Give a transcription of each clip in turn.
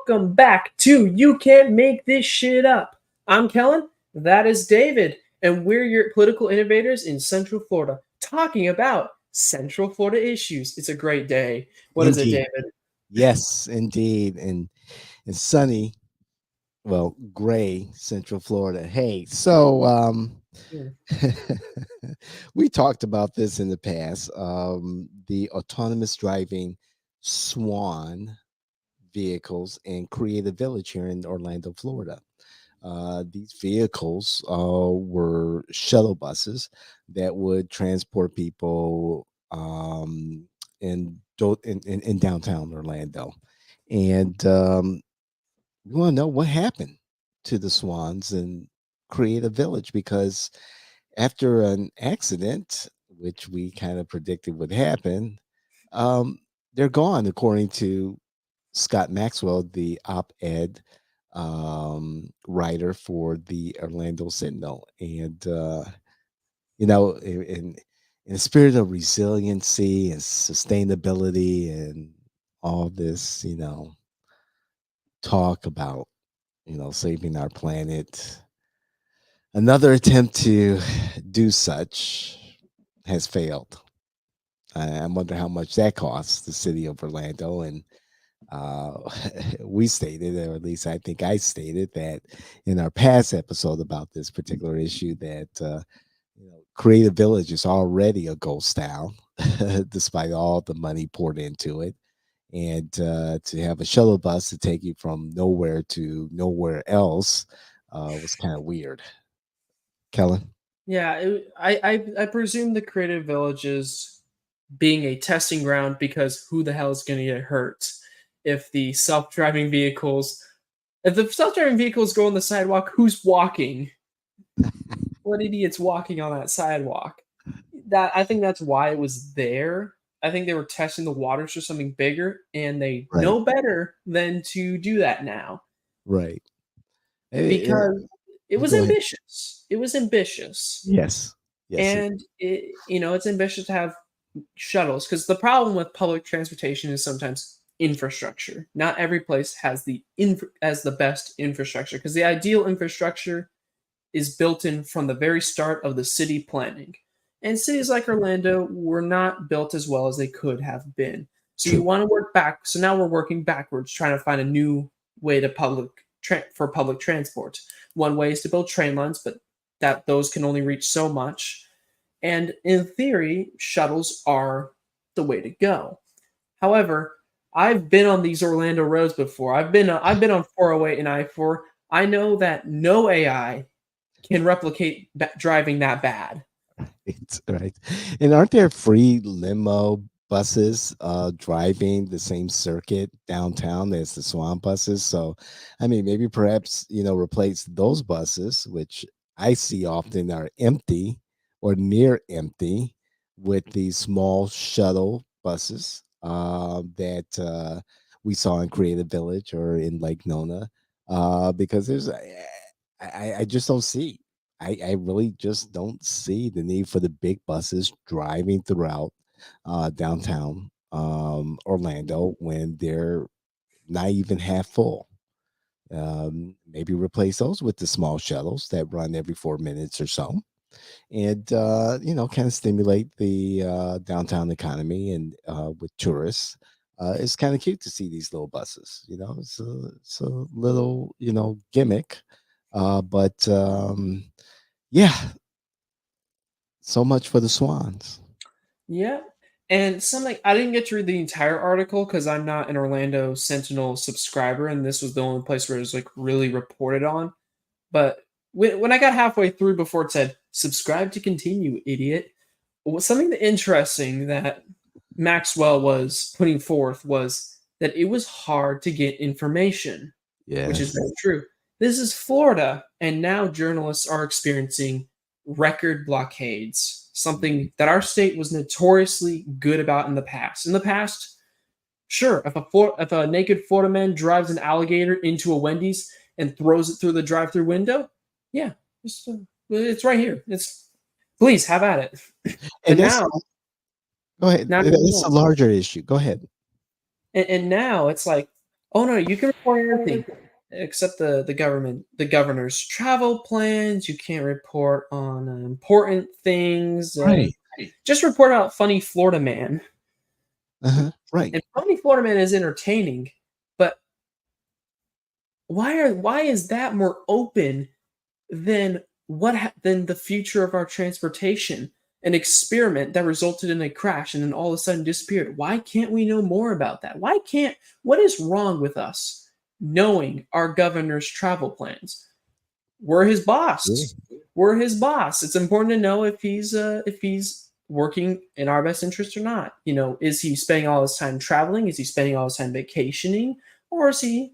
welcome back to You Can't Make This Shit Up. I'm Kellen, that is David, and we're your political innovators in Central Florida, talking about Central Florida issues. It's a great day. What is it, Indeed. David? Yes, indeed. And sunny, well, gray Central Florida. Hey, Hmm. we talked about this in the past. The autonomous driving Swan vehicles in Creative Village here in Orlando, Florida. These vehicles were shuttle buses that would transport people in downtown Orlando. And we want to know what happened to the Swans and Creative Village, because after an accident, which we kind of predicted would happen, um, they're gone, according to Scott Maxwell, the op-ed writer for the Orlando Sentinel. And in the spirit of resiliency and sustainability and all this, talk about, saving our planet, another attempt to do such has failed. I wonder how much that costs the city of Orlando. And uh, we stated, or at least I think I stated, that in our past episode about this particular issue, that Creative Village is already a ghost town, despite all the money poured into it. And to have a shuttle bus to take you from nowhere to nowhere else was kind of weird. Kellen? Yeah, I presume the Creative Village is being a testing ground because who the hell is going to get hurt if the self-driving vehicles if the self-driving vehicles go on the sidewalk? Who's walking? What idiots walking on that sidewalk? That I think that's why it was there. I think they were testing the waters for something bigger, and they Right, know better than to do that now right. Eh, because it was Go ahead. ambitious. It was ambitious, Yes, yes. and it's ambitious to have shuttles because the problem with public transportation is sometimes infrastructure. Not every place has the best infrastructure because the ideal infrastructure is built in from the very start of the city planning. And cities like Orlando were not built as well as they could have been. So you True. want to work back. So now we're working backwards, trying to find a new way to for public transport. One way is to build train lines, but that those can only reach so much. And in theory, shuttles are the way to go. However, I've been on these Orlando roads before. I've been on 408 and I-4. I know that no AI can replicate driving that bad. It's right. And aren't there free limo buses driving the same circuit downtown as the Swan buses? So, I mean, maybe perhaps, replace those buses, which I see often are empty or near empty, with these small shuttle buses that we saw in Creative Village or in Lake Nona, because I just don't see. I really just don't see the need for the big buses driving throughout downtown Orlando when they're not even half full. Maybe replace those with the small shuttles that run every 4 minutes or so, and kind of stimulate the downtown economy and with tourists. It's kind of cute to see these little buses. It's a little gimmick, but yeah, so much for the Swans. Yeah. And something I didn't get to read the entire article because I'm not an Orlando Sentinel subscriber, and this was the only place where it was like really reported on. But when I got halfway through before it said "subscribe to continue, idiot," something interesting that Maxwell was putting forth was that it was hard to get information, which is Yes. very true. This is Florida, and now journalists are experiencing record blockades, something that our state was notoriously good about in the past. In the past, sure, if a naked Florida man drives an alligator into a Wendy's and throws it through the drive-through window, yeah, it's right here. It's please have at it. And But that's now, Go ahead. not It's a anymore. larger issue. Go ahead. And now it's like, Oh no, you can report everything except the governor's travel plans. You can't report on important things. Right. Just report out funny Florida man. Right. And funny Florida man is entertaining, but why is that more open than than the future of our transportation? An experiment that resulted in a crash and then all of a sudden disappeared. Why can't we know more about that? What is wrong with us knowing our governor's travel plans? We're his Yeah. boss. We're his boss. It's important to know if he's working in our best interest or not. Is he spending all his time traveling? Is he spending all his time vacationing? Or is he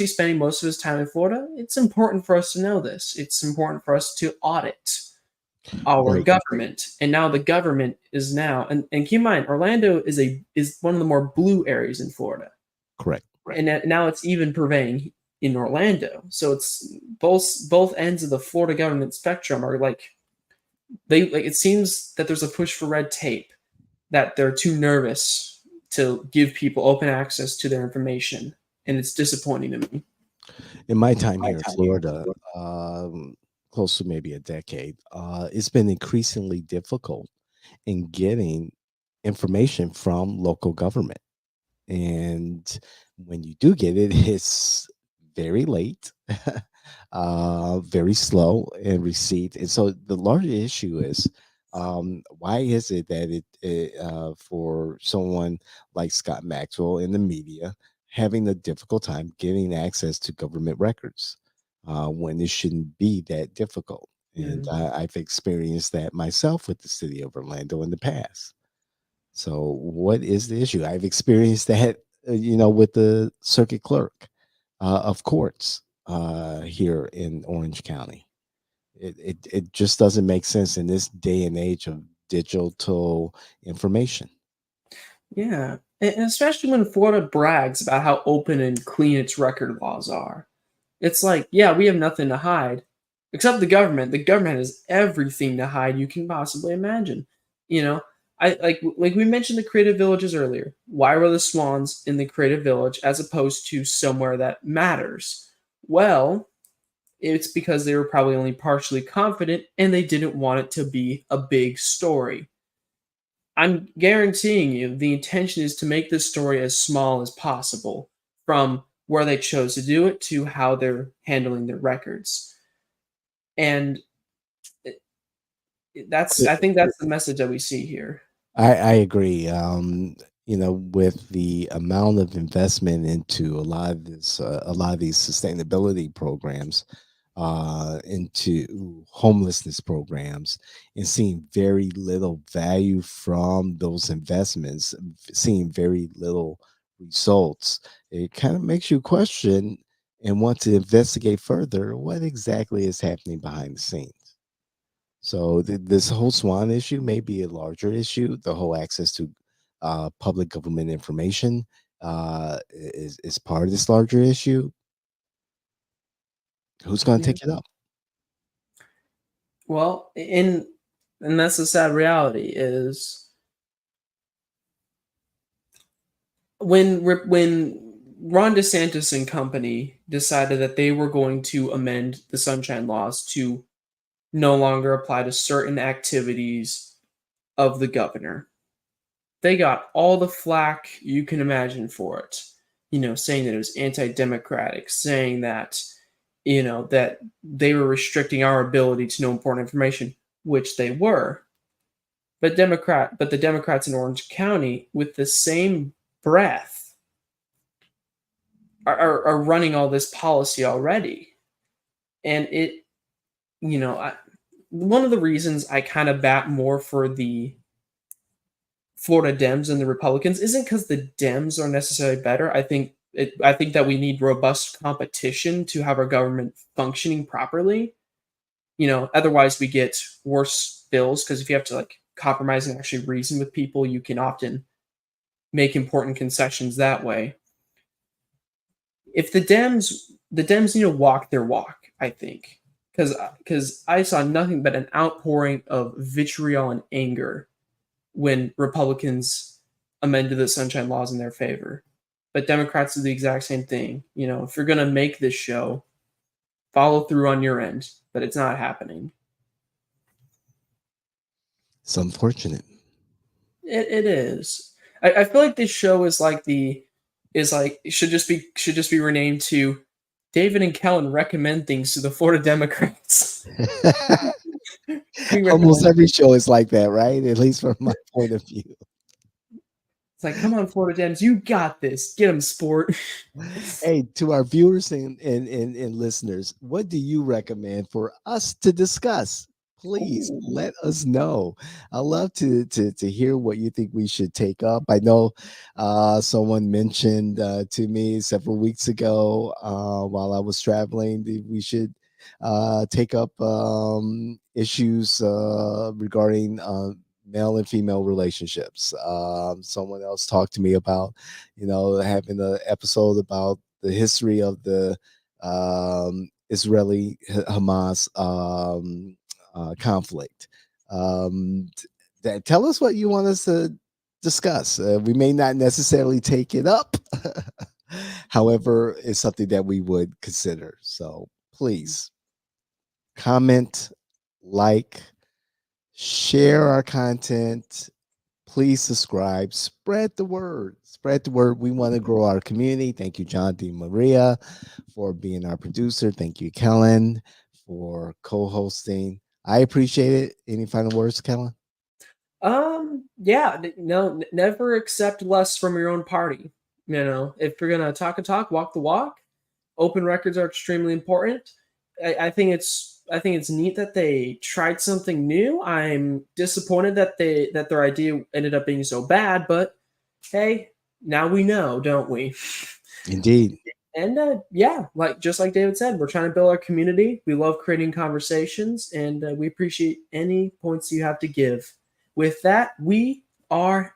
spending most of his time in Florida? It's important for us to know this. It's important for us to audit our Right. government. And now the government is and keep in mind, Orlando is one of the more blue areas in Florida. Correct. And now it's even pervading in Orlando. So it's both ends of the Florida government spectrum are it seems that there's a push for red tape, that they're too nervous to give people open access to their information, and it's disappointing to me. In my time here in Florida, close to maybe a decade, it's been increasingly difficult in getting information from local government. And when you do get it, it's very late, very slow in receipt. And so the larger issue is, why is it that for someone like Scott Maxwell in the media having a difficult time getting access to government records when it shouldn't be that difficult? And Mm. I've experienced that myself with the city of Orlando in the past. So, what is the issue? I've experienced that, with the circuit clerk of courts here in Orange County. It just doesn't make sense in this day and age of digital information. Yeah, and especially when Florida brags about how open and clean its record laws are. It's like, yeah, we have nothing to hide, except the government. The government has everything to hide you can possibly imagine. You know, I like we mentioned the creative villages earlier. Why were the swans in the creative village as opposed to somewhere that matters? Well, it's because they were probably only partially confident and they didn't want it to be a big story. I'm guaranteeing you the intention is to make this story as small as possible, from where they chose to do it to how they're handling their records. And I think that's the message that we see here. I agree. With the amount of investment into a lot of these sustainability programs, into homelessness programs, and seeing very little value from those investments, seeing very little results, it kind of makes you question and want to investigate further what exactly is happening behind the scenes. So this whole Swan issue may be a larger issue. The whole access to public government information is part of this larger issue. Who's going to Yeah. take it up? Well, and that's the sad reality is when Ron DeSantis and company decided that they were going to amend the Sunshine Laws to no longer apply to certain activities of the governor. They got all the flack you can imagine for it. Saying that it was anti-democratic, saying that they were restricting our ability to know important information, which they were. But the Democrats in Orange County, with the same breath, are running all this policy already. And one of the reasons I kind of bat more for the Florida Dems and the Republicans isn't because the Dems are necessarily better. I think that we need robust competition to have our government functioning properly. Otherwise we get worse bills because if you have to compromise and actually reason with people, you can often make important concessions that way. If the Dems need to walk their walk, I think, because I saw nothing but an outpouring of vitriol and anger when Republicans amended the Sunshine Laws in their favor. But Democrats do the exact same thing. If you're going to make this show, follow through on your end, but it's not happening. It's unfortunate. It is. I feel like this show should just be renamed to David and Kellen recommend things to the Florida Democrats. Almost every show is like that, right? At least from my point of view. It's like, come on, Florida Dems, you got this. Get them, sport. Hey, to our viewers and listeners, what do you recommend for us to discuss? Please let us know. I love to hear what you think we should take up. I know someone mentioned to me several weeks ago while I was traveling that we should take up issues regarding male and female relationships. Someone else talked to me about, having an episode about the history of the Israeli Hamas conflict. Tell us what you want us to discuss. We may not necessarily take it up. However, it's something that we would consider. So please comment, like, share our content. Please subscribe. Spread the word. Spread the word. We want to grow our community. Thank you, John D. Maria, for being our producer. Thank you, Kellen, for co-hosting. I appreciate it. Any final words, Kellen? Yeah, no, never accept less from your own party. If you're gonna talk a talk, walk the walk. Open records are extremely important. I think it's neat that they tried something new. I'm disappointed that their idea ended up being so bad, but hey, now we know, don't we? Indeed. And yeah, just like David said, we're trying to build our community. We love creating conversations, and we appreciate any points you have to give. With that, we are